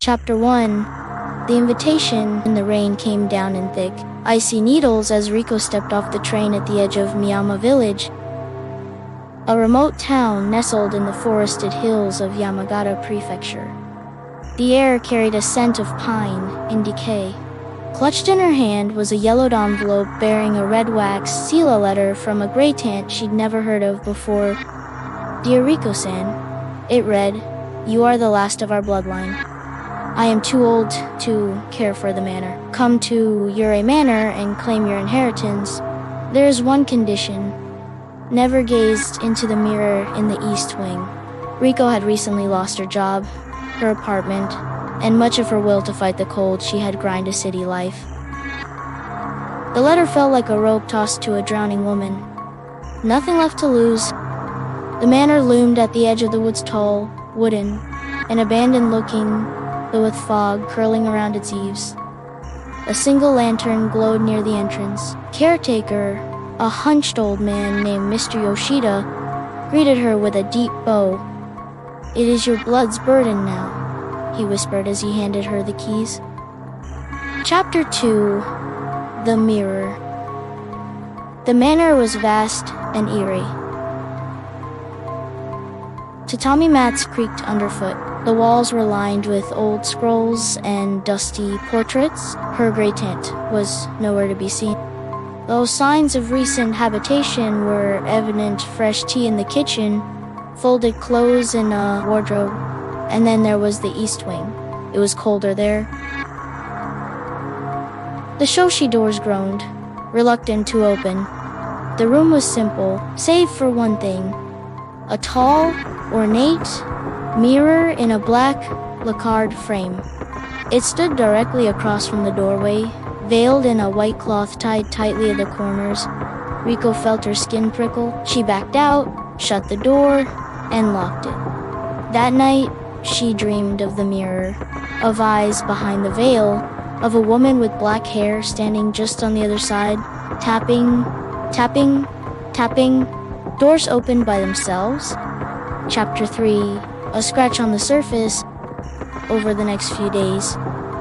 Chapter 1. The invitation. In the rain came down in thick, icy needles as Riko stepped off the train at the edge of Miyama Village, a remote town nestled in the forested hills of Yamagata Prefecture. The air carried a scent of pine in decay. Clutched in her hand was a yellowed envelope bearing a red wax seal letter from a gray tant she'd never heard of before. Dear Riko-san, it read, "You are the last of our bloodline. I am too old to care for the manor. Come to Yūrei Manor and claim your inheritance. There is one condition. Never gazed into the mirror in the east wing." Riko had recently lost her job, her apartment, and much of her will to fight the cold she had grind a city life. The letter felt like a rope tossed to a drowning woman. Nothing left to lose. The manor loomed at the edge of the woods, tall, wooden, and abandoned looking, though with fog curling around its eaves. A single lantern glowed near the entrance. Caretaker, a hunched old man named Mr. Yoshida, greeted her with a deep bow. "It is your blood's burden now," he whispered as he handed her the keys. Chapter 2. The Mirror. The manor was vast and eerie. Tatami mats creaked underfoot. The walls were lined with old scrolls and dusty portraits. Her gray tent was nowhere to be seen. Though signs of recent habitation were evident, fresh tea in the kitchen, folded clothes in a wardrobe, and then there was the east wing. It was colder there. The shoshi doors groaned, reluctant to open. The room was simple, save for one thing: a tall, ornate mirror in a black lacquered frame. It stood directly across from the doorway, veiled in a white cloth tied tightly at the corners. Riko felt her skin prickle. She backed out, shut the door, and locked it. That night, she dreamed of the mirror, of eyes behind the veil, of a woman with black hair standing just on the other side, tapping, tapping, tapping. Doors opened by themselves. Chapter 3. A scratch on the surface. Over the next few days,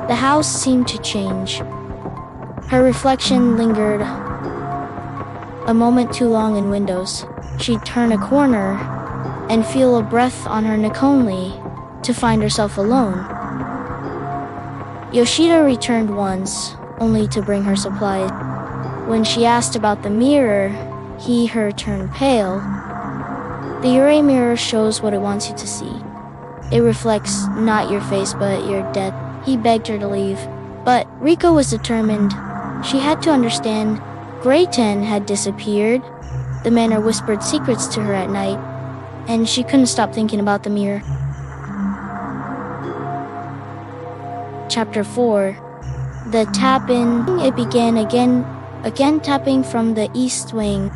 the house seemed to change. Her reflection lingered a moment too long in windows. She'd turn a corner and feel a breath on her neck only to find herself alone. Yoshida returned once, only to bring her supplies. When she asked about the mirror, her turned pale. The Yūrei mirror shows what it wants you to see. It reflects not your face, but your death. He begged her to leave, but Riko was determined. She had to understand. Grey Ten had disappeared. The manor whispered secrets to her at night, and she couldn't stop thinking about the mirror. Chapter 4. The tap-in. It began again tapping from the east wing.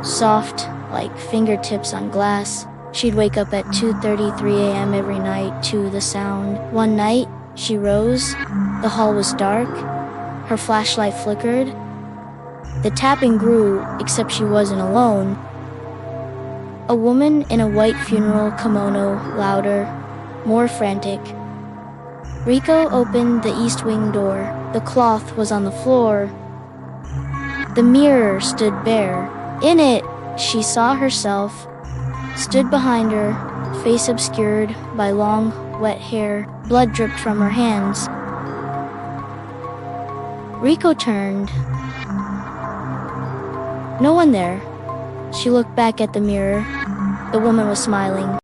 Soft, like fingertips on glass. She'd wake up at 2:33 a.m. every night to the sound. One night, she rose. The hall was dark. Her flashlight flickered. The tapping grew, except she wasn't alone. A woman in a white funeral kimono, louder, more frantic. Riko opened the east wing door. The cloth was on the floor. The mirror stood bare. In it, she saw herself, stood behind her, face obscured by long, wet hair. Blood dripped from her hands. Riko turned. No one there. She looked back at the mirror. The woman was smiling.